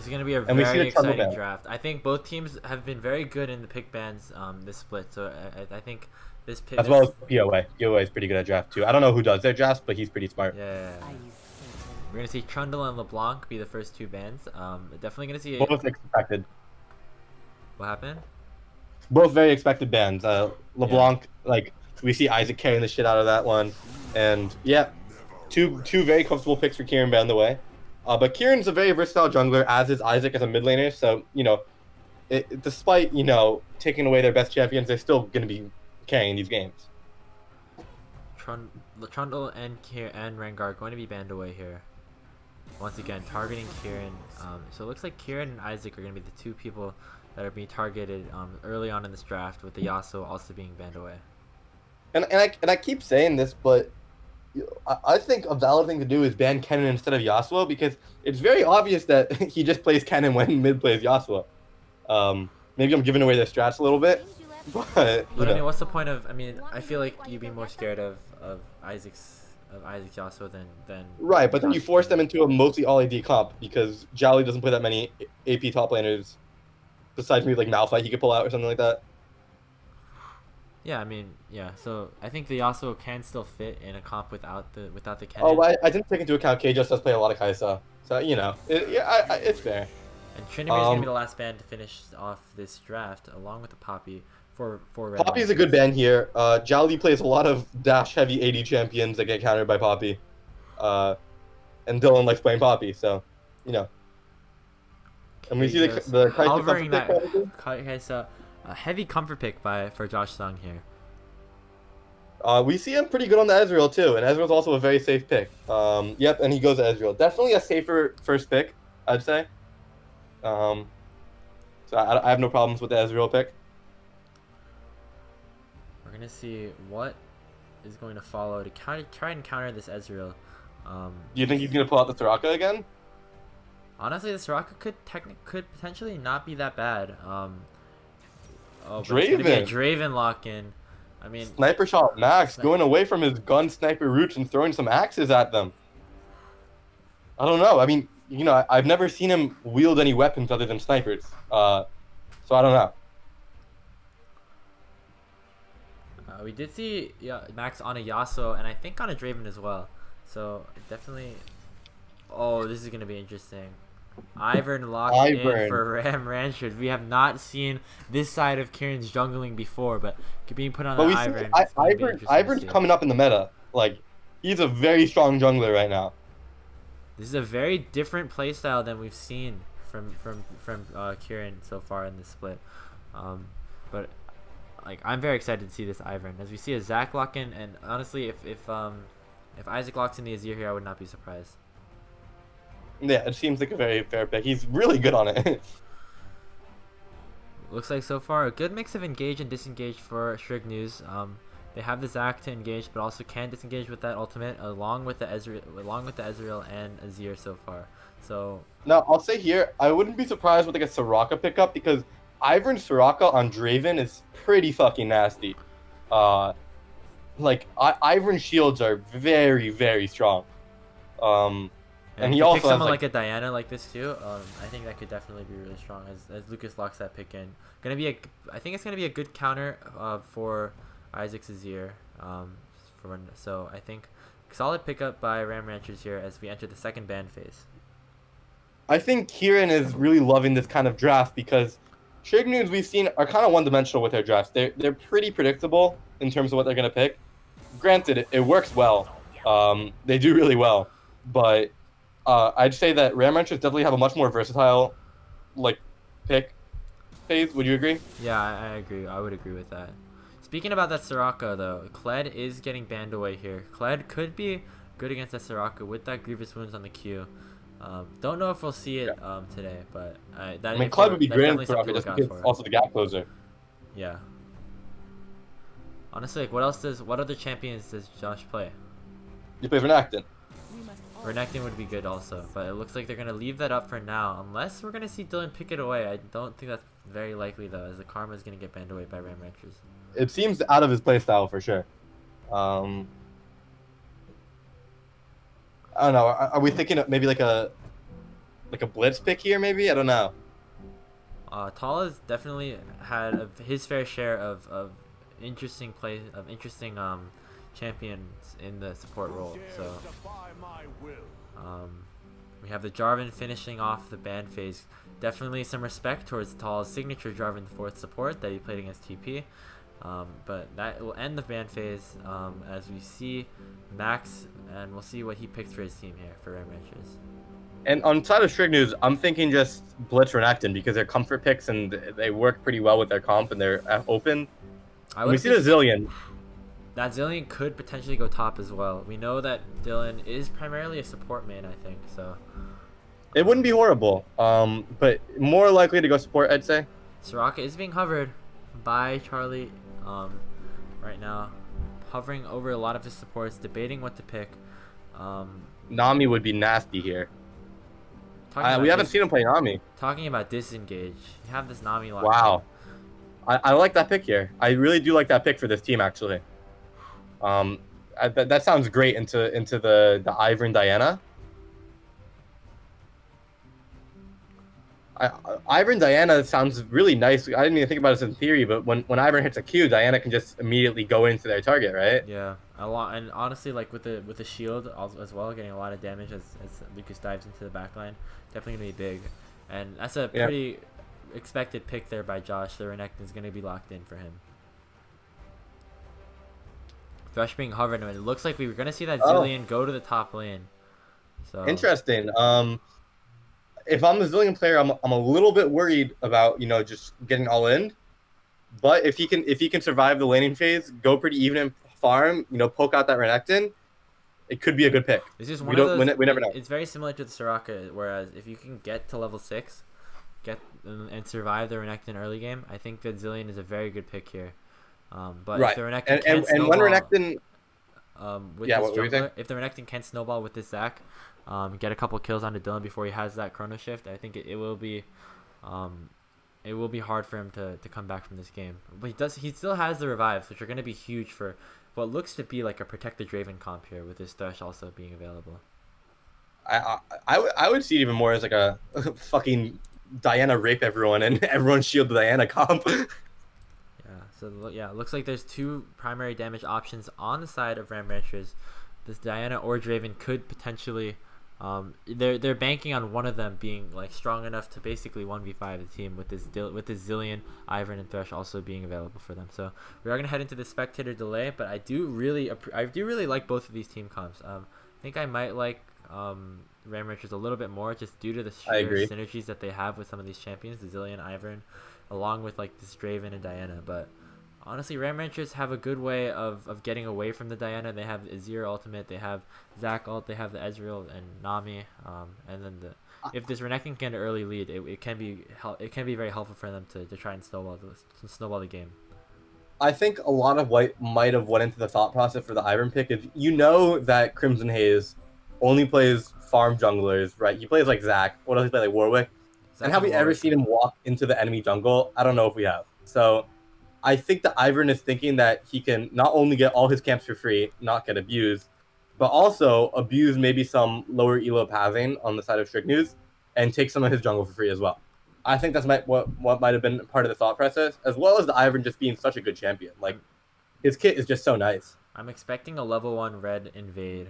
is going to be a And we see very the Trundle exciting ban. draft. I think both teams have been very good in the pick bans this split. So I think this pick. As well as POA. POA is pretty good at draft too. I don't know who does their drafts, but he's pretty smart. Yeah. We're gonna see Trundle and LeBlanc be the first two bans. Definitely gonna see. Both expected. What happened? Both very expected bans. LeBlanc, Yeah. like we see Isaac carrying the shit out of that one, and yeah, two very comfortable picks for Kieran by the way. But Kieran's a very versatile jungler, as is Isaac as a mid laner. So despite taking away their best champions, they're still gonna be carrying these games. Trundle and Rengar are going to be banned away here. Once again, targeting Kieran. So it looks like Kieran and Isaac are going to be the two people that are being targeted early on in this draft, with the Yasuo also being banned away. And I keep saying this, but I think a valid thing to do is ban Kennen instead of Yasuo, because it's very obvious that he just plays Kennen when mid plays Yasuo. Maybe I'm giving away their strats a little bit, but I mean, what's the point of? I mean, I feel like you'd be more scared of Isaac's Yasuo than right. But then you force them into a mostly all AD comp, because Jolly doesn't play that many AP top laners, besides maybe like Malphite he could pull out or something like that. Yeah, I mean, yeah. So I think the Yasuo can still fit in a comp without the Kennen. Oh, I didn't take into account K-Just does play a lot of Kai'Sa, so it's fair. And Tryndamere is gonna be the last ban to finish off this draft, along with the Poppy for Red. Poppy is a good ban here. Jolly plays a lot of dash heavy AD champions that get countered by Poppy, and Dylan likes playing Poppy, so And we see the hovering that Kai'Sa, a heavy comfort pick for Josh Sung here. We see him pretty good on the Ezreal too, and Ezreal's also a very safe pick. Yep, and he goes to Ezreal. Definitely a safer first pick, I'd say. So I have no problems with the Ezreal pick. We're gonna see what is going to follow to try and counter this Ezreal. Do you think he's gonna pull out the Soraka again? Honestly, the Soraka could potentially not be that bad. Draven. It's gonna be a Draven lock-in. I mean, sniper shot Max going away from his gun sniper roots and throwing some axes at them. I don't know. I mean, I've never seen him wield any weapons other than snipers. So I don't know. We did see Max on a Yasuo, and I think on a Draven as well. So definitely. Oh, this is gonna be interesting. Ivern locked in for Ram Ranchers. We have not seen this side of Kieran's jungling before, but being put on Ivern. Ivern's coming up in the meta. Like, he's a very strong jungler right now. This is a very different playstyle than we've seen from Kieran so far in this split. But like, I'm very excited to see this Ivern, as we see a Zac lock in, and honestly, if Isaac locks in the Azir here, I would not be surprised. Yeah, it seems like a very fair pick. He's really good on it. Looks like so far a good mix of engage and disengage for Shrig News. They have the Zac to engage, but also can disengage with that ultimate, along with the Ezreal and Azir so far. So now I'll say here, I wouldn't be surprised with like a Soraka pickup, because Ivern Soraka on Draven is pretty fucking nasty. Like Ivern shields are very, very strong. And he also has someone like a Diana like this too. I think that could definitely be really strong as Lucas locks that pick in. I think it's gonna be a good counter for Isaac's Azir. So I think solid pickup by Ram Ranchers here as we enter the second ban phase. I think Kieran is really loving this kind of draft, because Shrig News we've seen are kind of one-dimensional with their drafts. They're pretty predictable in terms of what they're gonna pick. Granted, it works well. They do really well, but I'd say that Ram Ranchers definitely have a much more versatile, pick phase. Would you agree? Yeah, I agree. I would agree with that. Speaking about that Soraka, though, Kled is getting banned away here. Kled could be good against that Soraka with that Grievous Wounds on the Q. Don't know if we'll see it today, but Kled would be great in Soraka just because also the gap closer. Yeah. Honestly, what other champions does Josh play? He plays Renekton. Renekton would be good also, but it looks like they're going to leave that up for now, unless we're going to see Dylan pick it away. I don't think that's very likely, though, as the Karma is going to get banned away by Ram Ranchers. It seems out of his playstyle for sure. I don't know. Are we thinking of maybe like a like a blitz pick here, maybe. I don't know. Tala's definitely had his fair share of interesting champions in the support role. So we have the Jarvan finishing off the ban phase. Definitely some respect towards Tal's signature Jarvan 4th support that he played against TP. But that will end the ban phase as we see Max, and we'll see what he picks for his team here for Ram Ranchers. And on side of Strict News, I'm thinking just Blitz Renekton because they're comfort picks and they work pretty well with their comp and they're open. We see the Zilean. That Zilean could potentially go top as well. We know that Dylan is primarily a support main, I think, so. It wouldn't be horrible, but more likely to go support, I'd say. Soraka is being hovered by Charlie right now. Hovering over a lot of his supports, debating what to pick. Nami would be nasty here. We haven't seen him play Nami. Talking about disengage, you have this Nami locked. Wow, I like that pick here. I really do like that pick for this team, actually. That sounds great into the Ivern Diana. Ivern Diana sounds really nice. I didn't even think about this in theory, but when Ivern hits a Q, Diana can just immediately go into their target, right? Yeah, a lot. And honestly, like with the shield as well, getting a lot of damage as Lucas dives into the backline, definitely gonna be big. And that's a pretty expected pick there by Josh. The Renekton is gonna be locked in for him. Thresh being hovered, and it looks like we were gonna see that Zilean go to the top lane. So interesting. If I'm the Zilean player, I'm a little bit worried about just getting all in. But if he can survive the laning phase, go pretty even in farm, poke out that Renekton, it could be a good pick. This is one of those, we never know. It's very similar to the Soraka, whereas if you can get to level 6, and survive the Renekton early game, I think that Zilean is a very good pick here. But if the Renekton can snowball, when Renekton, if the Renekton can snowball with this Zac, get a couple kills onto Dylan before he has that chrono shift, I think it will be hard for him to come back from this game. But he still has the revives, which are going to be huge for what looks to be like a protect the Draven comp here, with this Thresh also being available. I would see it even more as like a fucking Diana rape everyone and everyone shield the Diana comp. So yeah, it looks like there's two primary damage options on the side of Ram Ranchers. This Diana or Draven could potentially, they're banking on one of them being like strong enough to basically 1v5 the team with this Zilean, Ivern, and Thresh also being available for them. So we are gonna head into the spectator delay, but I do really like both of these team comps. I think I might like Ram Ranchers a little bit more just due to the sheer synergies that they have with some of these champions, the Zilean, Ivern, along with like this Draven and Diana. But honestly, Ram Ranchers have a good way of getting away from the Diana. They have Azir ultimate, they have Zac ult, they have the Ezreal and Nami, and then if this Renekton can get an early lead, it can be very helpful for them to try and snowball the game. I think a lot of what might have went into the thought process for the Ivern pick is that Crimson Haze only plays farm junglers, right? He plays like Zac. What else he play, like Warwick? And have we ever seen him walk into the enemy jungle? I don't know if we have. So I think the Ivern is thinking that he can not only get all his camps for free, not get abused, but also abuse maybe some lower elo pathing on the side of Strict News and take some of his jungle for free as well. I think that's what might have been part of the thought process, as well as the Ivern just being such a good champion. Like, his kit is just so nice. I'm expecting a level 1 red invade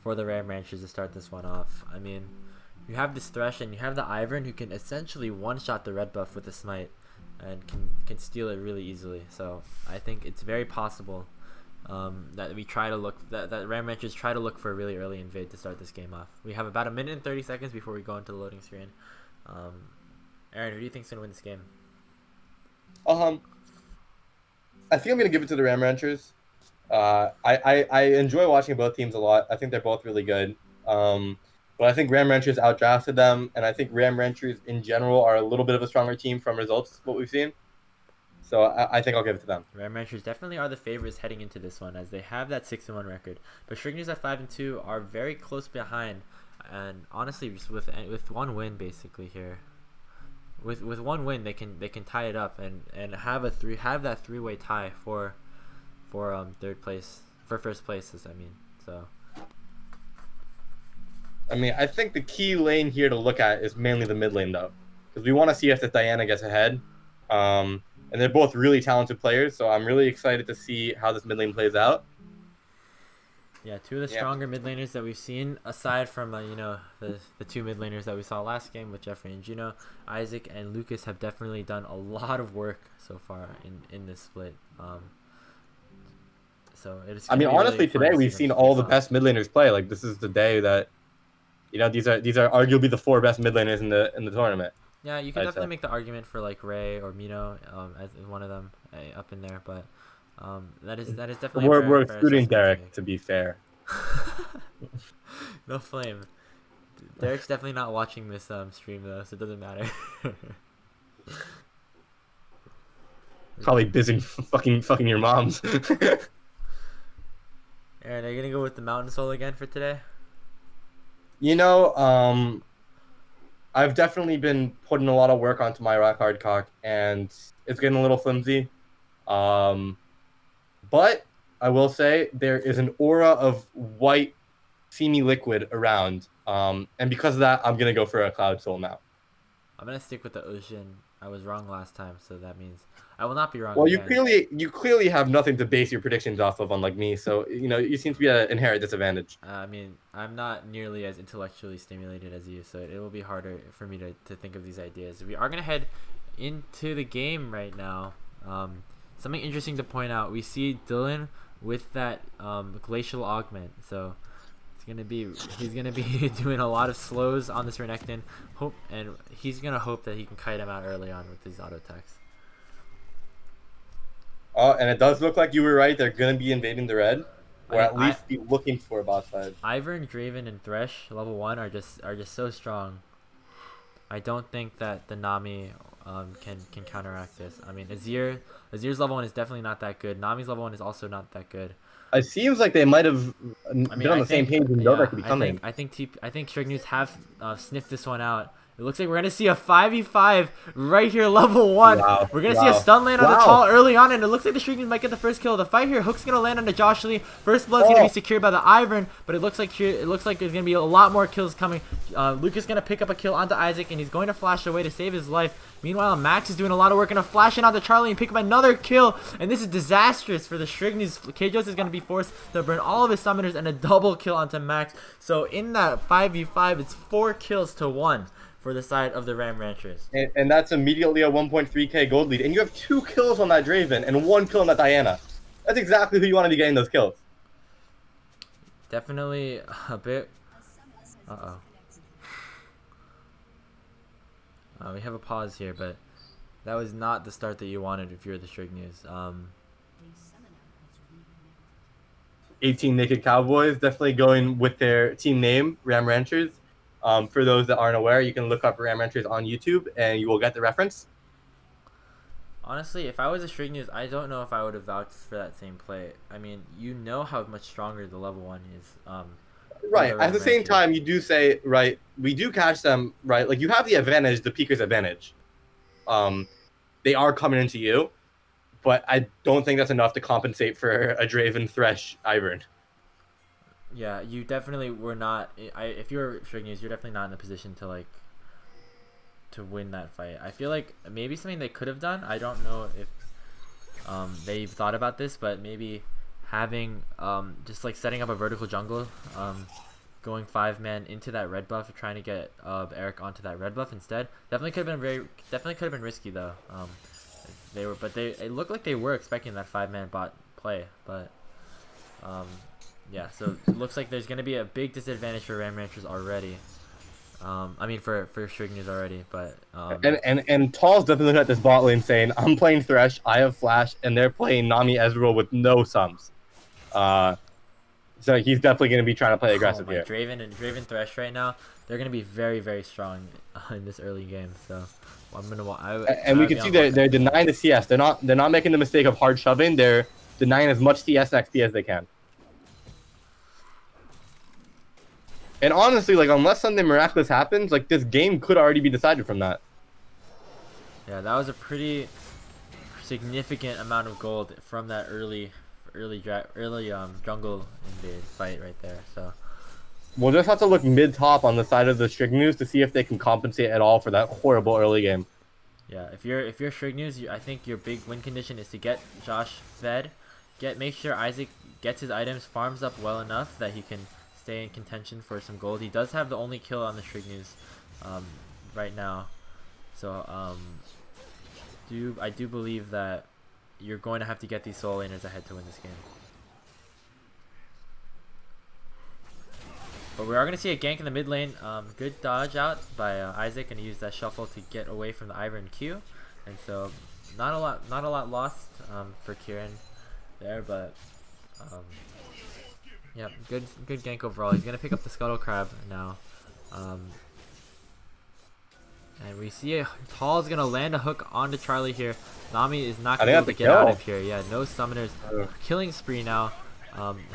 for the Ram Ranchers to start this one off. I mean, you have this Thresh and you have the Ivern who can essentially one-shot the red buff with a smite and can steal it really easily. So I think it's very possible that Ram Ranchers try to look for a really early invade to start this game off. We have about 1 minute and 30 seconds before we go into the loading screen. Aaron, who do you think's gonna win this game? I think I'm gonna give it to the Ram Ranchers. I enjoy watching both teams a lot. I think they're both really good. But I think Ram Ranchers outdrafted them, and I think Ram Ranchers in general are a little bit of a stronger team from results, what we've seen. So I think I'll give it to them. Ram Ranchers definitely are the favorites heading into this one, as they have that 6-1 record. But Strict News at 5-2 are very close behind, and honestly, just with one win basically here, with one win they can tie it up and have that three-way tie for first places. I mean, so. I mean, I think the key lane here to look at is mainly the mid lane, though, because we want to see if the Diana gets ahead. And they're both really talented players, so I'm really excited to see how this mid lane plays out. Yeah, two of the stronger mid laners that we've seen, aside from you know, the two mid laners that we saw last game with Jeffrey and Juno. Isaac and Lucas have definitely done a lot of work so far in this split. So it is. I mean, honestly, today we've seen all the best mid laners play. Like, this is the day that, you know, these are arguably the 4 best mid laners in the tournament. Yeah, you can definitely make the argument for like Ray or Mino as one of them up in there, but that is definitely. We're excluding Derek, to be fair. No flame. Derek's definitely not watching this stream though, so it doesn't matter. Probably busy fucking your moms. Aaron, are you gonna go with the Mountain Soul again for today? You know, I've definitely been putting a lot of work onto my rock hard cock, and it's getting a little flimsy. But I will say there is an aura of white, seamy liquid around, and because of that, I'm gonna go for a Cloud Soul now. I'm gonna stick with the Ocean. I was wrong last time, so that means I will not be wrong. Well, again. you clearly have nothing to base your predictions off of, unlike me. So you know you seem to be at an inherent disadvantage. I mean, I'm not nearly as intellectually stimulated as you, so it will be harder for me to think of these ideas. We are gonna head into the game right now. Something interesting to point out: we see Dylan with that glacial augment, so he's gonna be doing a lot of slows on this Renekton. And he's gonna hope that he can kite him out early on with his auto attacks. Oh, and it does look like you were right. They're gonna be invading the red, or at least be looking for a bot side. Ivern, Draven, and Thresh level 1 are just so strong. I don't think that the Nami can counteract this. I mean, Azir's level 1 is definitely not that good. Nami's level 1 is also not that good. It seems like they might have been on the same page and know that could be coming. I think Strict News have sniffed this one out. It looks like we're gonna see a 5v5 right here, level 1. Wow. We're gonna see a stun land on the tall early on, and it looks like the Strict News might get the first kill of the fight here. Hook's gonna land on the Josh Lee. First blood's gonna be secured by the Ivern, but it looks like there's gonna be a lot more kills coming. Lucas gonna pick up a kill onto Isaac, and he's going to flash away to save his life. Meanwhile, Max is doing a lot of work, gonna flash in onto Charlie and pick up another kill, and this is disastrous for the Strignus. Kjos is gonna be forced to burn all of his summoners and a double kill onto Max. So in that 5v5, it's 4 kills to 1 for the side of the Ram Ranchers. And that's immediately a 1.3k gold lead, and you have 2 kills on that Draven and 1 kill on that Diana. That's exactly who you want to be getting those kills. Definitely a bit. We have a pause here, but that was not the start that you wanted if you're the Strig News. 18 Naked Cowboys, definitely going with their team name, Ram Ranchers. For those that aren't aware, you can look up Ram Ranchers on YouTube, and you will get the reference. Honestly, if I was a Strig News, I don't know if I would have vouched for that same play. I mean, you know how much stronger the level 1 is. Right. At the same time, you do say, right, we do catch them, right? Like, you have the advantage, the peeker's advantage. They are coming into you, but I don't think that's enough to compensate for a Draven, Thresh, Ivern. Yeah, you definitely were not. If you're Strig News, you're definitely not in a position to win that fight. I feel like maybe something they could have done. I don't know if they've thought about this, but maybe having just like setting up a vertical jungle, going 5-man into that red buff, trying to get Eric onto that red buff instead. Definitely could have been risky though. It looked like they were expecting that 5-man bot play, but yeah. So it looks like there's gonna be a big disadvantage for Ram Ranchers already. I mean for Strig News already, but and Tall's definitely looking at this bot lane saying, I'm playing Thresh, I have Flash, and they're playing Nami Ezreal with no sums. So he's definitely going to be trying to play aggressive here. Draven Thresh right now, they're going to be very, very strong in this early game. So I'm gonna. And we can see they're denying the CS. They're not making the mistake of hard shoving. They're denying as much CS XP as they can. And honestly, like, unless something miraculous happens, like, this game could already be decided from that. Yeah, that was a pretty significant amount of gold from that early jungle invade fight right there. So We'll just have to look mid-top on the side of the Strignews to see if they can compensate at all for that horrible early game. Yeah, if you're Strignews, I think your big win condition is to get Josh fed, make sure Isaac gets his items, farms up well enough that he can stay in contention for some gold. He does have the only kill on the Strignews right now, so I do believe that you're going to have to get these solo laners ahead to win this game. But we are going to see a gank in the mid lane. Good dodge out by Isaac, and he used that shuffle to get away from the Ivern and Q. And so not a lot lost for Kieran there, but yeah, good gank overall. He's going to pick up the Scuttle Crab now. And we see Tall's going to land a hook onto Charlie here. Nami is not going to be able to get out of here. Yeah, no summoners. Killing spree now.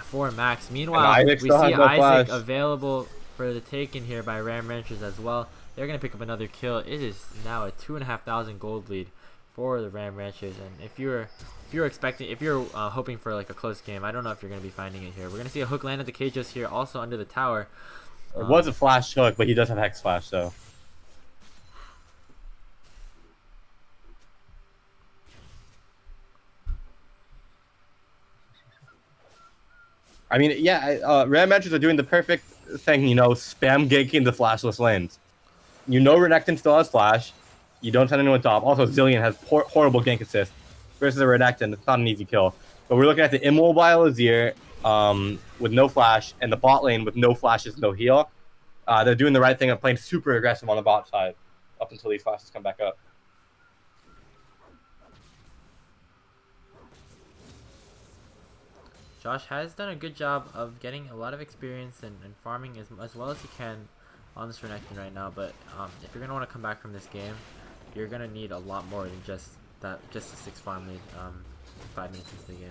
For Max. Meanwhile, we see Isaac available for the taken here by Ram Ranchers as well. They're gonna pick up another kill. It is now a 2,500 gold lead for the Ram Ranchers. And if you're hoping for like a close game, I don't know if you're gonna be finding it here. We're gonna see a hook land at the Kajos here, also under the tower. It was a flash hook, but he does have Hex Flash, so. I mean, yeah, Ram Ranchers are doing the perfect thing, you know, spam ganking the flashless lanes. You know Renekton still has flash. You don't send anyone top. Also, Zilean has horrible gank assist versus a Renekton. It's not an easy kill. But we're looking at the immobile Azir with no flash, and the bot lane with no flashes, no heal. They're doing the right thing of playing super aggressive on the bot side up until these flashes come back up. Josh has done a good job of getting a lot of experience and farming as well as he can on this Renekton right now, but if you're going to want to come back from this game, you're going to need a lot more than just a 6 farm lead 5 minutes into the game.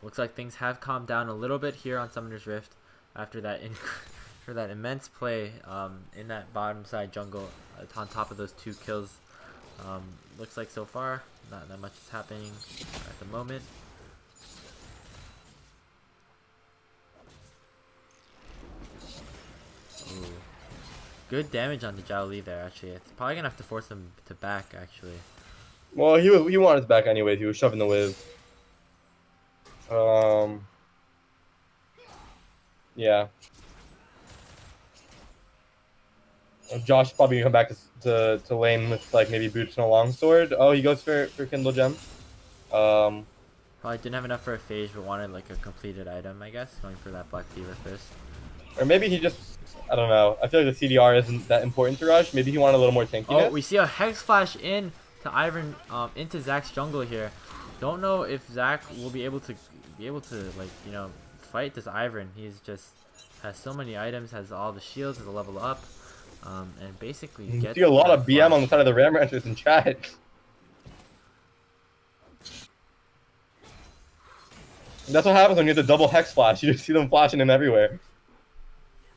Looks like things have calmed down a little bit here on Summoner's Rift after that for that immense play in that bottom side jungle on top of those 2 kills. Looks like so far not that much is happening at the moment. Ooh. Good damage on the Zhao there, actually. It's probably gonna have to force him to back, actually. Well, he wanted his back anyways. He was shoving the whiz. Yeah. Josh probably gonna come back to lane with like maybe boots and a longsword. Oh, he goes for Kindle Gem. Probably didn't have enough for a phase, but wanted like a completed item, I guess. Going for that Black Fever first. Or maybe he just, I don't know. I feel like the CDR isn't that important to Rush. Maybe he wanted a little more tankiness. Oh, we see a Hex Flash in to Ivern, into Zach's jungle here. Don't know if Zach will be able to like, you know, fight this Ivern. He's just has so many items, has all the shields, has a level up. And basically you see a lot of BM on the side of the Ram Ranchers in chat. That's what happens when you have the double Hex Flash. You just see them flashing him everywhere.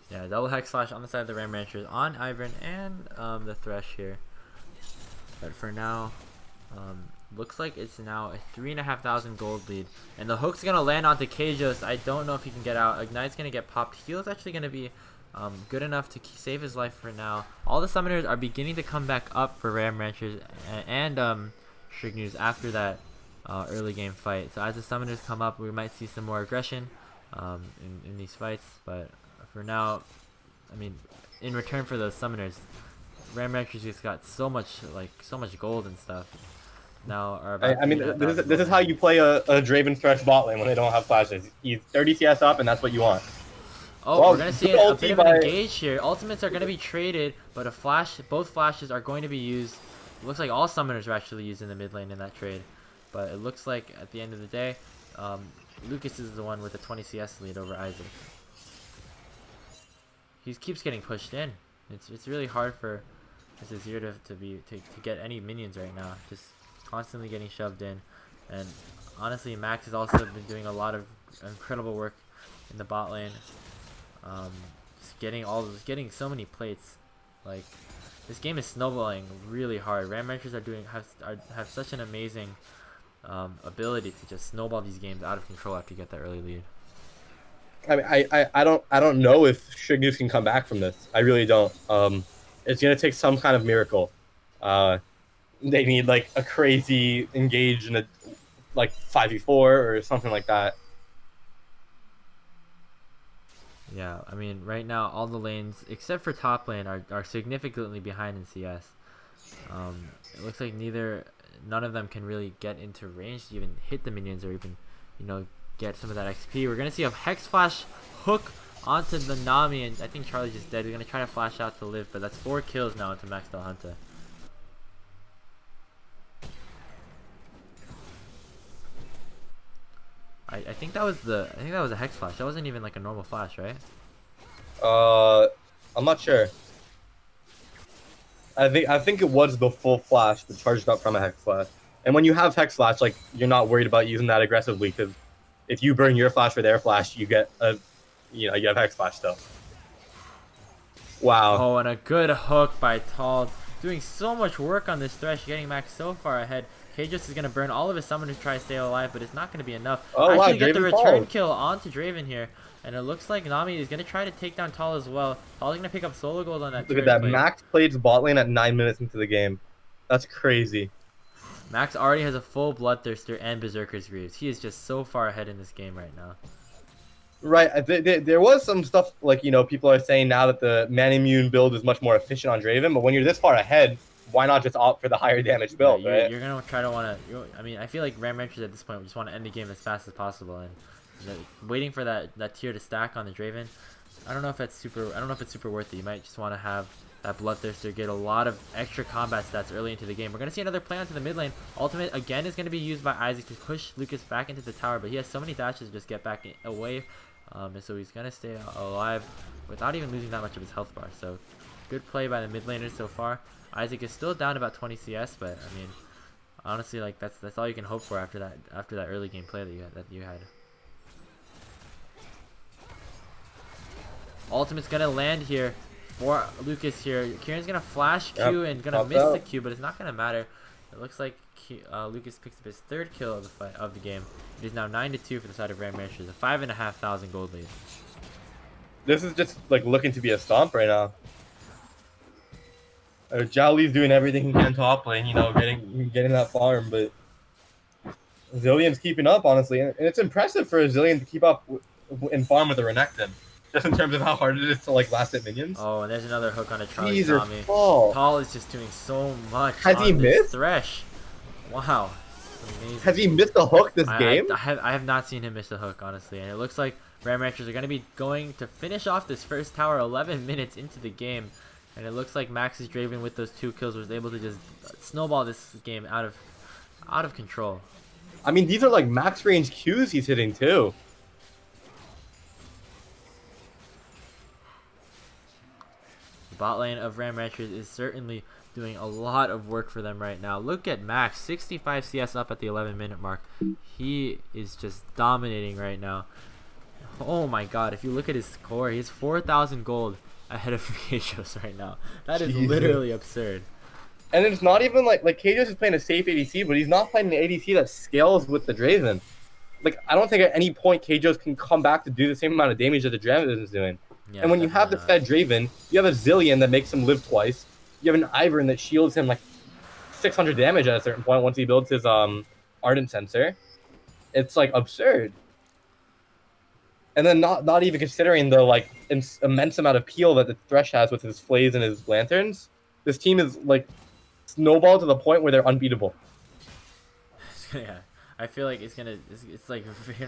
Yeah, double Hex Flash on the side of the Ram Ranchers on Ivern and the Thresh here. But for now, looks like it's now a 3,500 gold lead. And the hook's going to land onto Kajos. I don't know if he can get out. Ignite's going to get popped. Heal's actually going to be good enough to save his life for now. All the summoners are beginning to come back up for Ram Ranchers and Strignews after that early game fight. So as the summoners come up, we might see some more aggression in these fights. But for now, I mean, in return for those summoners, Ram Ranchers just got so much gold and stuff. Now are about I mean, this is how you play a Draven Thresh bot lane when they don't have flashes. He's 30 CS up, and that's what you want. Oh, well, we're going to see a bit of an engage here. Ultimates are going to be traded, but both flashes are going to be used. It looks like all summoners are actually used in the mid lane in that trade. But it looks like at the end of the day, Lucas is the one with the 20 CS lead over Isaac. He keeps getting pushed in. It's really hard for this Azir to get any minions right now. Just constantly getting shoved in. And honestly, Max has also been doing a lot of incredible work in the bot lane. Just getting so many plates. Like, this game is snowballing really hard. Ram Ranchers have such an amazing ability to just snowball these games out of control after you get that early lead. I mean, I don't know if Shignews can come back from this. I really don't. It's gonna take some kind of miracle. They need like a crazy engage in a like 5v4 or something like that. Yeah, I mean, right now all the lanes except for top lane are significantly behind in CS. It looks like none of them can really get into range to even hit the minions or even, get some of that XP. We're gonna see a Hex Flash hook onto the Nami, and I think Charlie's just dead. We're gonna try to flash out to live, but that's 4 kills now into Max Del Hunter. I think that was a Hex Flash. That wasn't even like a normal flash, right? I'm not sure. I think it was the full flash, but charged up from a Hex Flash. And when you have Hex Flash, like, you're not worried about using that aggressively, because if you burn your flash for their flash, you get you have Hex Flash still. Wow. Oh, and a good hook by Tall, doing so much work on this Thresh, getting Max so far ahead. KJus is going to burn all of his summon to try to stay alive, but it's not going to be enough. Oh, actually wow, get the return kill onto Draven here, and it looks like Nami is going to try to take down Tall as well. Tall's going to pick up solo gold on that. Look at that. Plate. Max plays bot lane at 9 minutes into the game. That's crazy. Max already has a full Bloodthirster and Berserker's Greaves. He is just so far ahead in this game right now. Right. There was some stuff, like, people are saying now that the Man Immune build is much more efficient on Draven, but when you're this far ahead, why not just opt for the higher damage build, right? You're going to try to I mean, I feel like Ram Ranchers at this point just want to end the game as fast as possible, and waiting for that tier to stack on the Draven, I don't know if it's super worth it. You might just want to have that Bloodthirster get a lot of extra combat stats early into the game. We're going to see another play onto the mid lane. Ultimate, again, is going to be used by Isaac to push Lucas back into the tower, but he has so many dashes to just get back away, and so he's going to stay alive without even losing that much of his health bar. So, good play by the mid laner so far. Isaac is still down about 20 CS, but I mean, honestly, like that's all you can hope for after that early game play that you had. Ultimate's gonna land here for Lucas here. Kieran's gonna flash Q and gonna miss the Q, but it's not gonna matter. It looks like Lucas picks up his 3rd kill of the game. It is now 9-2 for the side of Ram Ranchers, a 5,500 gold lead. This is just like looking to be a stomp right now. Jowly's doing everything he can top lane, getting that farm, but Zilean's keeping up, honestly, and it's impressive for a Zilean to keep up in farm with a Renekton, just in terms of how hard it is to like last hit minions. Oh, and there's another hook on a Charlie Nami. Oh. Tall is just doing so much. Has he missed? Thresh. Wow. Amazing. Has he missed a hook this game? I have not seen him miss a hook, honestly, and it looks like Ram Ranchers are going to finish off this first tower 11 minutes into the game. And it looks like Max's Draven with those 2 kills was able to just snowball this game out of control. I mean, these are like max range Qs he's hitting too. The bot lane of Ram Ranchers is certainly doing a lot of work for them right now. Look at Max, 65 CS up at the 11-minute mark. He is just dominating right now. Oh my god, if you look at his score, he has 4,000 gold ahead of KJus right now. That is literally absurd. And it's not even like KJus is playing a safe ADC, but he's not playing an ADC that scales with the Draven. Like, I don't think at any point KJus can come back to do the same amount of damage that the Draven is doing. Yeah, and when you have the fed Draven, you have a Zilean that makes him live twice. You have an Ivern that shields him like 600 damage at a certain point once he builds his Ardent Sensor. It's like absurd. And then not even considering the like immense amount of peel that the Thresh has with his flays and his lanterns. This team is like snowballed to the point where they're unbeatable. Yeah, I feel like it's gonna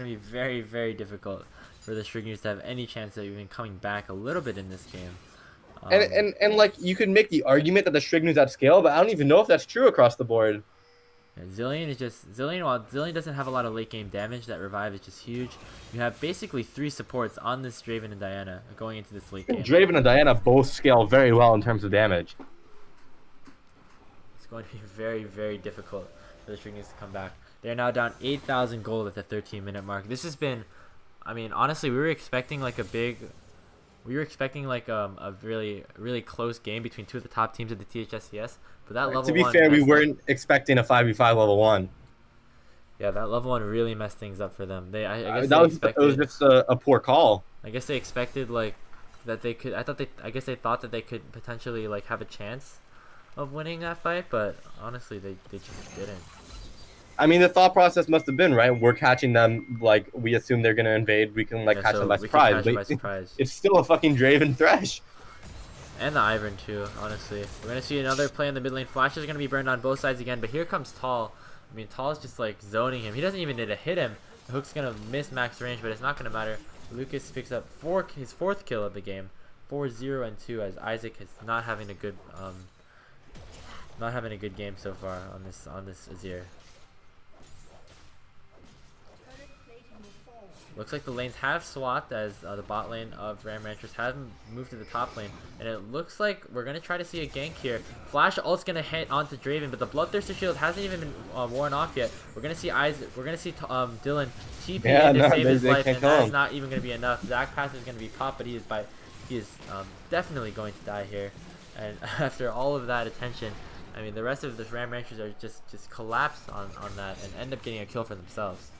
be very, very difficult for the Strigners to have any chance of even coming back a little bit in this game. And like you could make the argument that the Strigners at scale, but I don't even know if that's true across the board. Yeah, Zilean, while Zilean doesn't have a lot of late game damage, that revive is just huge. You have basically 3 supports on this Draven and Diana going into this late game. Draven and Diana both scale very well in terms of damage. It's going to be very, very difficult for the Strigners to come back. They're now down 8,000 gold at the 13-minute mark. This has been, I mean, honestly, we were expecting like a really, really close game between 2 of the top teams of the THSCS. But that level to be fair, we weren't expecting a 5v5 level 1. Yeah, that level 1 really messed things up for them. I guess That they was it was expected. just a poor call. I guess they expected like that they could. I guess they thought that they could potentially like have a chance of winning that fight, but honestly, they just didn't. I mean, the thought process must have been right. We're catching them, like we assume they're gonna invade. We can like Yeah, catch them so by we could surprise. catch them by surprise. It's still a fucking Draven Thresh. And the Ivern too, honestly. We're gonna see another play in the mid lane. Flash is gonna be burned on both sides again, but here comes Tall. I mean, Tall is just like zoning him. He doesn't even need to hit him. The hook's gonna miss max range, but it's not gonna matter. Lucas picks up his 4th kill of the game, 4-0 and 2, as Isaac is not having a good game so far on this Azir. Looks like the lanes have swapped as the bot lane of Ram Ranchers have moved to the top lane, and it looks like we're gonna try to see a gank here. Flash ult's gonna hit onto Draven, but the Bloodthirster shield hasn't even been worn off yet. We're gonna see Dylan TP in to save his life, and that's not even gonna be enough. Zac pass is gonna be popped, but he is definitely going to die here. And after all of that attention, I mean, the rest of the Ram Ranchers are just collapse on that and end up getting a kill for themselves.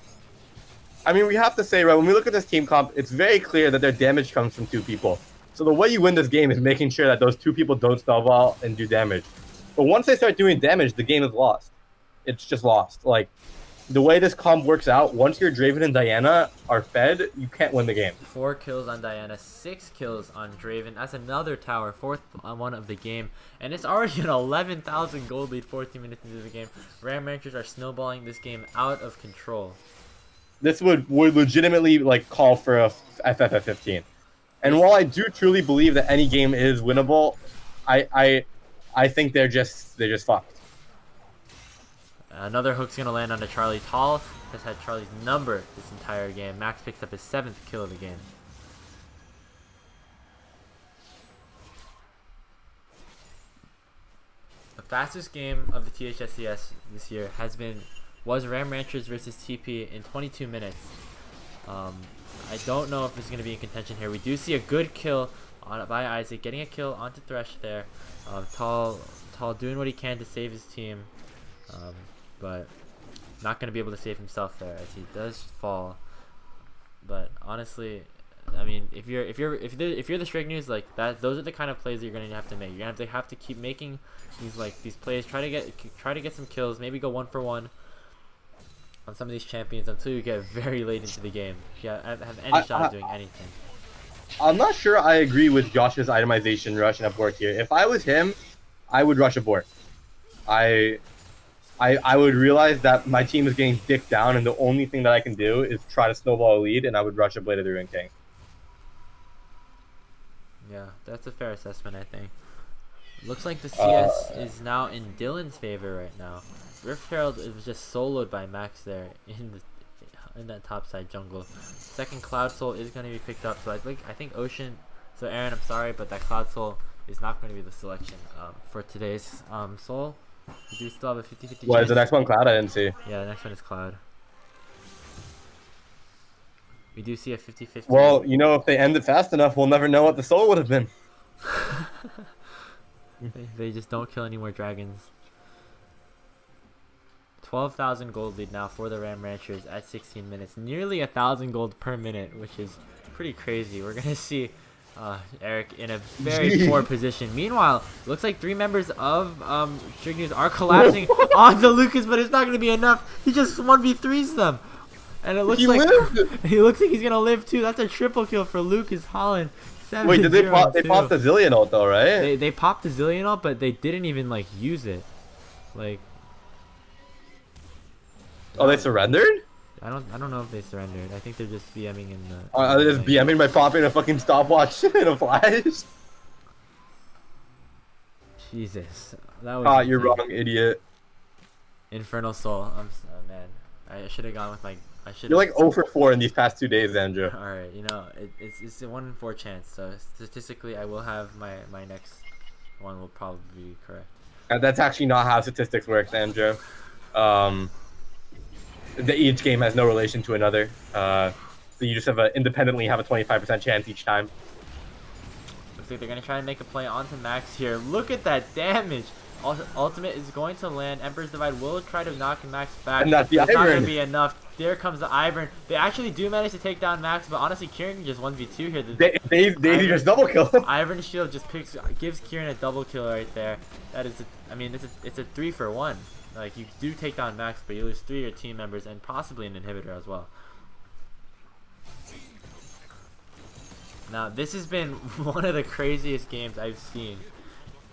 I mean, we have to say, right, when we look at this team comp, it's very clear that their damage comes from 2 people. So the way you win this game is making sure that those 2 people don't snowball and do damage. But once they start doing damage, the game is lost. It's just lost. Like, the way this comp works out, once your Draven and Diana are fed, you can't win the game. 4 kills on Diana, 6 kills on Draven. That's another tower, 4th one of the game. And it's already an 11,000 gold lead 14 minutes into the game. Ram Ranchers are snowballing this game out of control. This would legitimately like call for a FFF 15. And while I do truly believe that any game is winnable, I think they're just fucked. Another hook's gonna land on a Charlie. Tall has had Charlie's number this entire game. Max picks up his 7th kill of the game. The fastest game of the THSCS this year was Ram Ranchers versus TP in 22 minutes. I don't know if it's going to be in contention here. We do see a good kill by Isaac, getting a kill onto Thresh there. Tall doing what he can to save his team, but not going to be able to save himself there as he does fall. But honestly, I mean, if you're the Strict News like that, those are the kind of plays that you're going to have to make. You're going to have to keep making these plays. Try to get some kills. Maybe go 1 for 1 on some of these champions until you get very late into the game. Yeah, have any shot of doing anything. I'm not sure I agree with Josh's itemization rush and abort here. If I was him, I would rush abort. I would realize that my team is getting dicked down, and the only thing that I can do is try to snowball a lead, and I would rush a Blade of the Ruined King. Yeah, that's a fair assessment, I think. Looks like the CS is now in Dylan's favor right now. Rift Herald is just soloed by Max there in that topside jungle. Second Cloud Soul is going to be picked up, so I think Ocean. So Aaron, I'm sorry, but that Cloud Soul is not going to be the selection for today's Soul. We do still have a 50-50 What chance. is the next one? Cloud? I didn't see. Yeah, the next one is Cloud. We do see a 50-50. Well, you know, if they end it fast enough, we'll never know what the Soul would have been. They just don't kill any more dragons. 12,000 gold lead now for the Ram Ranchers at 16 minutes. Nearly 1,000 gold per minute, which is pretty crazy. We're going to see Eric in a very poor position. Meanwhile, looks like 3 members of Strict News are collapsing onto Lucas, but it's not going to be enough. He just 1v3s them. And it looks he looks like he's going to live too. That's a triple kill for Lucas Holland. Wait, did they pop the Zilean ult though, right? They popped the Zilean ult, but they didn't even like use it. Like, oh, they surrendered? I don't know if they surrendered. I think they're just BMing in the. Are they just BMing by popping a fucking stopwatch in a flash? Jesus, that was. Ah, you're wrong, idiot. Infernal Soul. Oh, man, I should have gone with my. You're like 0 for 4 in these past 2 days, Andrew. All right, you know it's a 1 in 4 chance. So statistically, I will have my next one will probably be correct. That's actually not how statistics works, Andrew. Each game has no relation to another. So you just independently have a 25% chance each time. Looks like they're gonna try and make a play onto Max here. Look at that damage. Ultimate is going to land. Emperor's Divide will try to knock Max back. And that's the it's not going to Ivern. be enough. There comes the Ivern. They actually do manage to take down Max, but honestly, Kieran can just 1v2 here. They just double kill him. Ivern Shield just gives Kieran a double kill right there. That is, I mean, it's a 3-for-1. Like, you do take down Max, but you lose 3 of your team members and possibly an inhibitor as well. Now, this has been one of the craziest games I've seen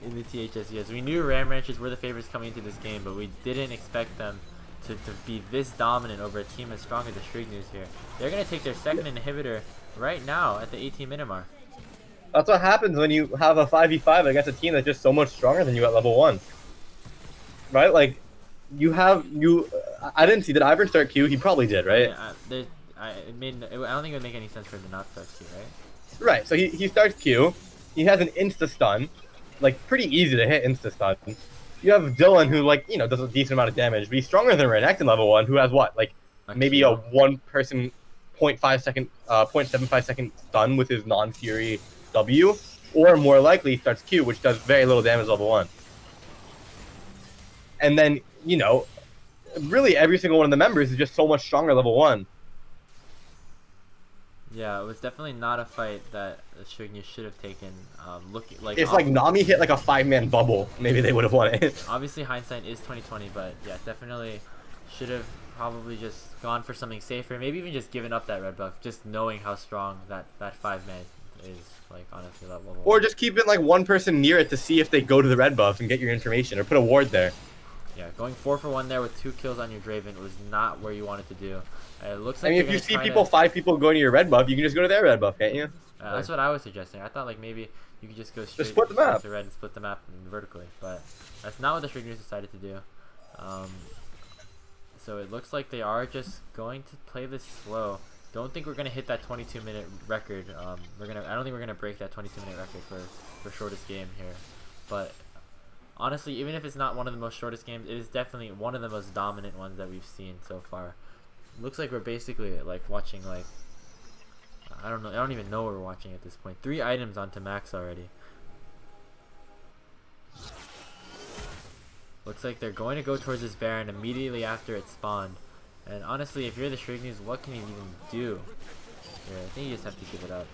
in the THSCS. We knew Ram Ranchers were the favorites coming into this game, but we didn't expect them to be this dominant over a team as strong as the Strignus here. They're going to take their second inhibitor right now at the 18-minute mark. That's what happens when you have a 5v5 against a team that's just so much stronger than you at level 1. Right? Like, I didn't see, did Ivern start Q? He probably did, right? Yeah, I don't think it would make any sense for him to not start Q, right? Right, so he starts Q. He has an insta-stun. Like, pretty easy to hit insta-stun. You have Zilean, who, like, you know, does a decent amount of damage, but he's stronger than Renekton level 1, who has what? Like, maybe a one-person 0.75 second stun with his non-Fury W, or more likely starts Q, which does very little damage level 1. And then, you know, really every single one of the members is just so much stronger level 1. Yeah, it was definitely not a fight that the Strignus should have taken. If like Nami hit like a 5-man bubble, maybe they would have won it. Obviously, hindsight is 20/20, but yeah, definitely should have probably just gone for something safer. Maybe even just given up that red buff, just knowing how strong that 5-man is. Like, honestly, that level. Or just keep it like one person near it to see if they go to the red buff and get your information, or put a ward there. Yeah, going 4-for-1 there with 2 kills on your Draven was not where you wanted to do. It looks like. I mean, if you see 5 people going to your red buff, you can just go to their red buff, can't you? That's what I was suggesting. I thought like maybe you could just go straight split the map to red and split the map vertically, but that's not what the Strignus decided to do. So it looks like they are just going to play this slow. Don't think we're gonna hit that 22-minute record. I don't think we're gonna break that 22-minute record for shortest game here. But honestly, even if it's not one of the most shortest games, it is definitely one of the most dominant ones that we've seen so far. Looks like we're basically like watching like I don't even know what we're watching at this point. 3 items onto Max already. Looks like they're going to go towards this Baron immediately after it spawned. And honestly, if you're the Strignus, what can you even do? Yeah, I think you just have to give it up.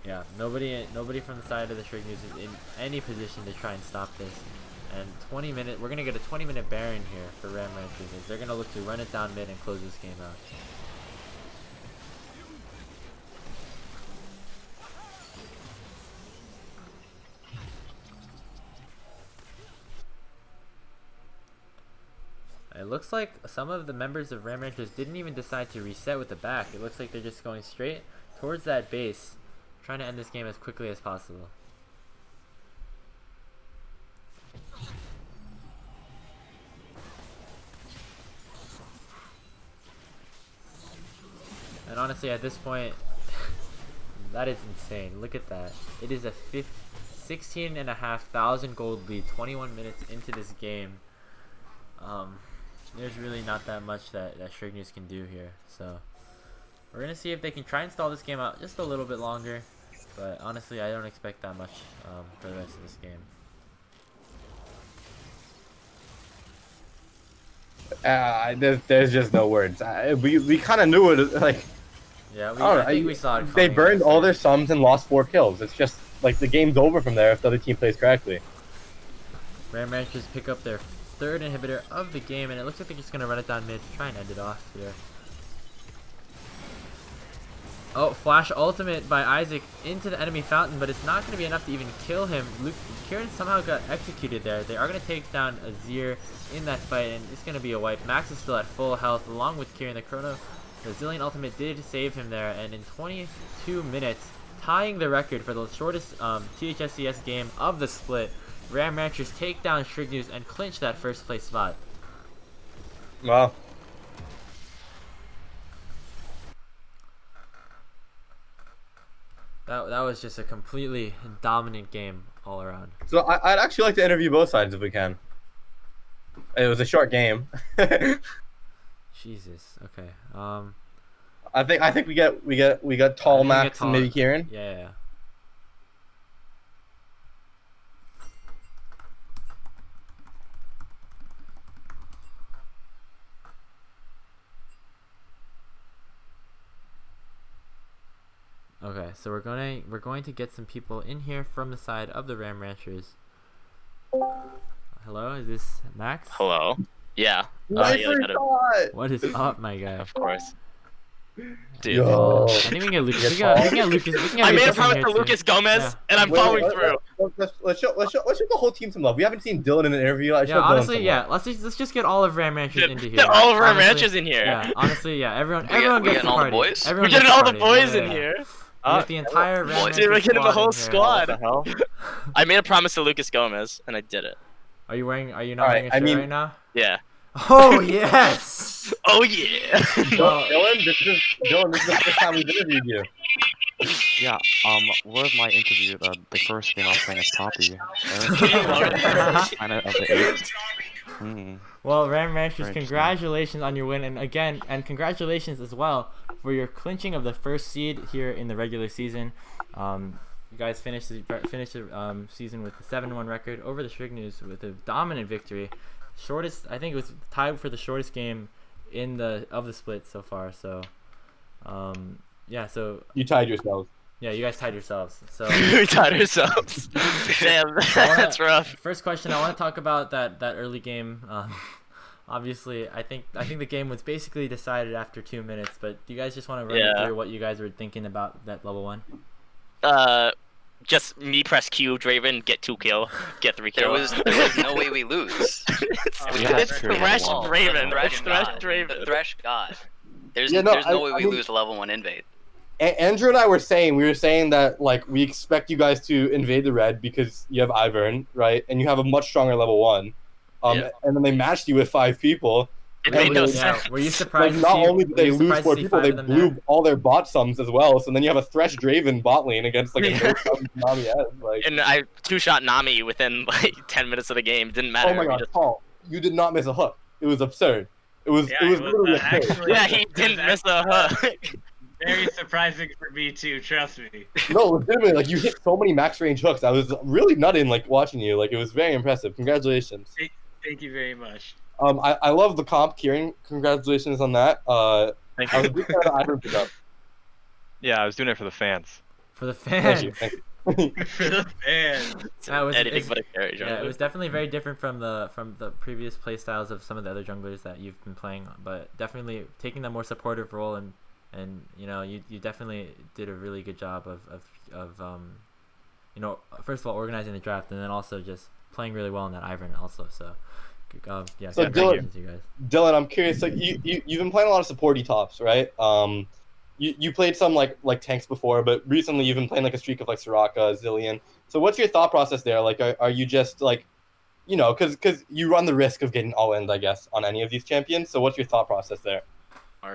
Yeah, nobody from the side of the Strignus is in any position to try and stop this. And we're gonna get a 20-minute Baron here for Ram Ranchers. They're gonna look to run it down mid and close this game out. It looks like some of the members of Ram Ranchers didn't even decide to reset with the back. It looks like they're just going straight towards that base, trying to end this game as quickly as possible. And honestly, at this point, that is insane. Look at that. It is a 16,500 gold lead, 21 minutes into this game. There's really not that much that Strignus can do here. So we're going to see if they can try and stall this game out just a little bit longer. But honestly, I don't expect that much for the rest of this game. There's just no words. We kind of knew it. Like, yeah, I think we saw it. They burned all their sums and lost 4 kills. It's just like the game's over from there if the other team plays correctly. Ram Ranchers pick up their 3rd inhibitor of the game, and it looks like they're just gonna run it down mid to try and end it off here. Oh, flash ultimate by Isaac into the enemy fountain, but it's not going to be enough to even kill him. Kieran somehow got executed there. They are going to take down Azir in that fight, and it's going to be a wipe. Max is still at full health, along with Kieran. The Zilean ultimate did save him there, and in 22 minutes, tying the record for the shortest THSCS game of the split, Ram Ranchers take down Strignus and clinch that 1st place spot. Wow. That was just a completely dominant game all around. So I'd actually like to interview both sides if we can. It was a short game. Jesus. Okay. I think we got tall Max and maybe Kieran. Yeah. Okay, so we're going to get some people in here from the side of the Ram Ranchers. Hello, is this Max? Hello. Yeah. What is up, my guy? Of course. Dude. Yo. I think we can get Lucas. We can get Lucas. I made a promise to Lucas Gomez, and I'm following through. Let's show the whole team some love. We haven't seen Dylan in an interview. Honestly, let's just get all of Ram Ranchers into here. Get all of Ram Ranchers in here. Yeah, honestly, yeah. Everyone gets the party. We're getting all the boys in here. Get the entire Ram Ranchers. Dude, we're getting the whole squad. What the hell? I made a promise to Lucas Gomez, and I did it. Are you not wearing a shirt right now? Yeah. Oh yes! Oh yeah! Dylan, this is the first time we've interviewed you. Yeah, was my interview the first game I was playing as Poppy. Kind of the 8. Well, Ram Ranchers, congratulations on your win, and congratulations as well for your clinching of the first seed here in the regular season. You guys finished the season with a 7-1 record over the Shrignus with a dominant victory. I think it was tied for the shortest game of the split so far. So, so you tied yourselves. Yeah, you guys tied yourselves. So we tied ourselves. Damn, that's rough. First question, I want to talk about that early game. Obviously, I think the game was basically decided after 2 minutes. But do you guys just want to run me through what you guys were thinking about that level 1? Just me press Q, Draven, get 2 kill, get 3 kill. There was no way we lose. It's Thresh Draven. It's Thresh Draven. The Thresh God. There's no way we lose a level 1 invade. Andrew and I were saying that like we expect you guys to invade the red because you have Ivern, right? And you have a much stronger level 1. And then they matched you with 5 people. It made no sense. Were you surprised? Like, not only did they lose 4 people, they blew all their bot sums as well. So then you have a Thresh Draven bot lane against like a Nami S. Like, and I 2-shot Nami within like 10 minutes of the game. It didn't matter. Oh my god, Paul, you did not miss a hook. It was absurd. It was literally a kill. Yeah, he didn't miss a hook. Very surprising for me too, trust me. No, legitimately, like you hit so many max range hooks. I was really nutting like watching you. Like it was very impressive. Congratulations. Thank you very much. I love the comp, Kieran. Congratulations on that. Thank I you. was big fan of Ivern pickup. Yeah, I was doing it for the fans. For the fans. Thank you. For the fans. It was definitely very different from the previous playstyles of some of the other junglers that you've been playing, but definitely taking the more supportive role and you definitely did a really good job of first of all organizing the draft and then also just playing really well in that Ivern also. So Dylan, I'm curious. Like you've been playing a lot of supporty tops, right? You played some like tanks before, but recently you've been playing like a streak of like Soraka, Zilean. So what's your thought process there? Like, are you just like, because you run the risk of getting all in, I guess, on any of these champions. So what's your thought process there?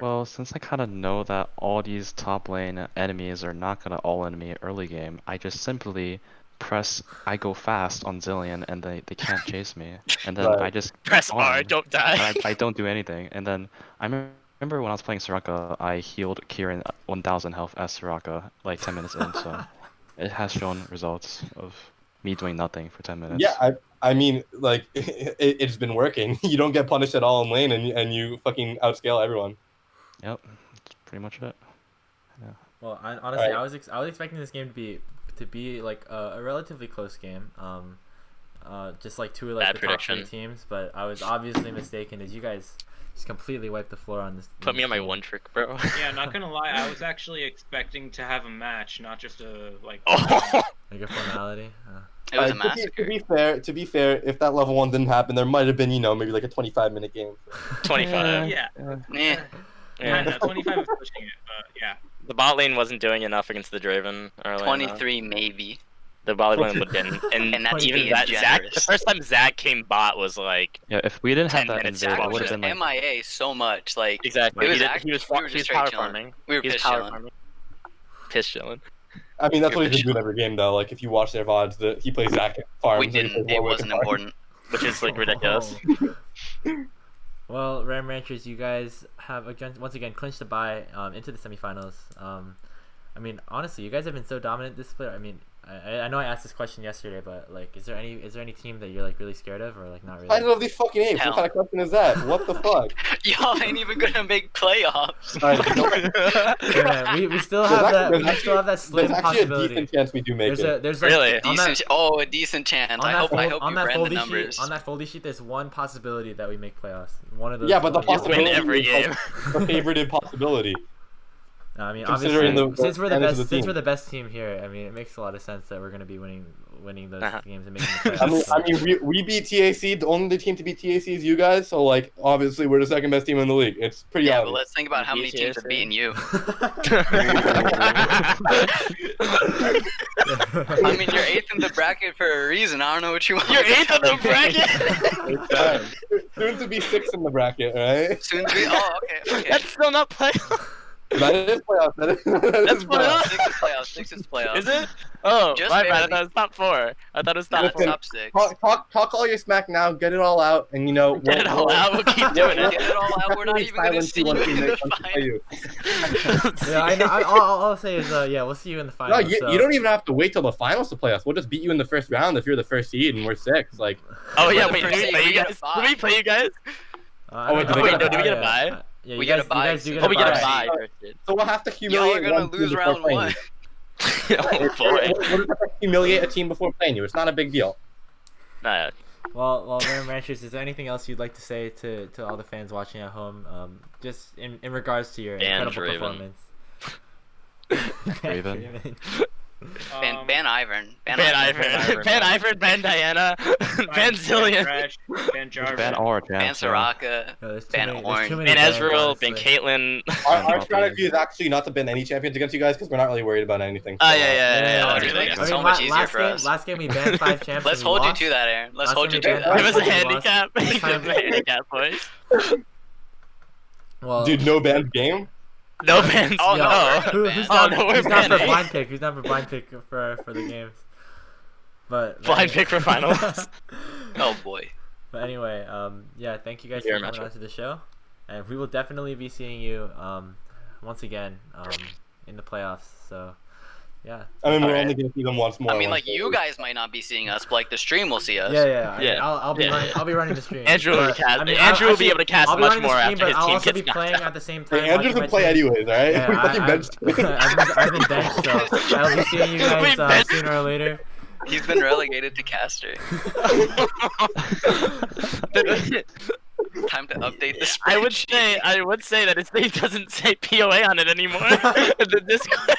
Well, since I kind of know that all these top lane enemies are not gonna all in me early game, I just simply press I go fast on Zilean and they can't chase me, and then I just press R, don't die. I don't do anything, and then I remember when I was playing Soraka, I healed Kieran 1000 health as Soraka like 10 minutes in, so it has shown results of me doing nothing for 10 minutes. Yeah, I mean, like it's been working. You don't get punished at all in lane, and you fucking outscale everyone. Yep, that's pretty much it. Yeah. Well, honestly, right. I was expecting this game to be like a relatively close game. Just like two of like the top 3 teams, but I was obviously mistaken as you guys just completely wiped the floor on this. Put me on my one trick, bro. Yeah, not gonna lie, I was actually expecting to have a match, not just a like. Like a formality. It was a massacre. To be fair, if that level 1 didn't happen, there might have been maybe like a 25-minute game. 25. Yeah. Yeah. 25 is pushing it, but yeah. The bot lane wasn't doing enough against the Draven early. 23 maybe. The bot lane would have been, and that's even that Zach. The first time Zach came bot was like. Yeah, if we didn't have that invade, Zach it would have been like. MIA so much, like. Exactly. He was power farming. We were piss chilling. Piss chilling. I mean, that's what he's been doing every game, though. Like, if you watch their VODs, he plays Zach farms. We didn't. It wasn't important. Which is like ridiculous. Well, well, Ram Ranchers, you guys have once again clinched a bye into the semifinals. I mean, honestly, you guys have been so dominant this split. I mean, I know I asked this question yesterday, but like, is there any team that you're like really scared of, or like not really? I love these fucking names. What kind of question is that? What the fuck? Y'all ain't even gonna make playoffs. Yeah, we still have that. We still have that slim There's actually possibility. a decent chance we do make it. There's Really? like, A decent chance. I hope you ran the numbers. On that foldy sheet, there's one possibility that we make playoffs. One of those. Yeah, but the possibility win every is game. like the favorited possibility. No, I mean, Considering obviously, since we're the best, the since team. we're the best team here, I mean, it makes a lot of sense that we're gonna be winning those games and making the playoffs. I mean, we beat TAC. The only team to beat TAC is you guys. So like, obviously, we're the second best team in the league. It's pretty Yeah, obvious. but let's think about how many teams are beating you. I mean, you're 8th in the bracket for a reason. I don't know what you want. You're 8th in the bracket. Soon to be 6th in the bracket, right? Soon to be. Oh, okay. That's still not playoff. That is playoffs. That's playoffs. 6 is playoffs. 6 is playoffs. Is it? Oh, Just my bad. I barely. thought it was top 4. I thought it was top Listen, 4. Top 6. Talk all your smack now. Get it all out, and you know. Get it all out. We'll keep doing Get it. it all out. We're not even gonna see you in the final. Yeah, I know. All I'll say is, yeah, we'll see you in the No, finals. you don't even have to wait till the finals to play us. We'll just beat you in the first round if you're the first seed and we're 6. Like. Oh yeah, the wait. first Do we seed, play we you get a guys? bye. Do we play you guys? Oh, wait, do we get a bye? Yeah, We you get guys, a bye, you guys do so get a Oh, we get a bye. bye. So we'll have to Y'all humiliate. are gonna one team lose before round playing 1. you. Oh boy. We'll just have to humiliate a team before playing you. It's not a big deal. Nah, Well, Ram Ranchers, is there anything else you'd like to say to all the fans watching at home? Just in regards to your Dan incredible Draven. performance. Draven. Ban Ivern. Ban Ivern. Ban Ivern. Ban Diana. Ban Zilean. Ban Jarvan. Ban all our Ban champs. Soraka. No, there's Ban there's Ornn. too many Ban bans, Ezreal. Ban honestly. Caitlyn. Our strategy is actually not to ban any champions against you guys because we're not really worried about anything. Oh yeah. Oh, That's dude, really it's good. so much easier for us. Last game we banned 5 champs. Let's and we hold you lost. to that, Aaron. Let's Last hold you time to we Give that. us a lost. handicap. Give us a handicap, boys. Well, Dude, no bans game. No bans. Oh, no. no. who's Oh, down, no, we're who's down for banning. blind pick? Who's down for blind pick for the games? But Blind pick for finals. Oh boy. But anyway, yeah, thank you guys Your for coming matchup. on to the show, and we will definitely be seeing you once again in the playoffs. So yeah. I mean, we're Alright. only gonna see them once more. I mean, like, you guys might not be seeing us, but like the stream will see us. Yeah. Yeah. I'll be Yeah. running. I'll be running the stream. Andrew will But, cast. I mean, Andrew will be actually, able to cast I'll be much running the more stream, after but his I'll team also gets be knocked playing out. at the same time. Hey, Andrew watching can play my team. anyways, alright? Yeah, We fucking benched him. I've been benched, so I'll be seeing you We guys benched- sooner or later. He's been relegated to caster. Time to update the spreadsheet. I would say that his name doesn't say POA on it anymore. The Discord.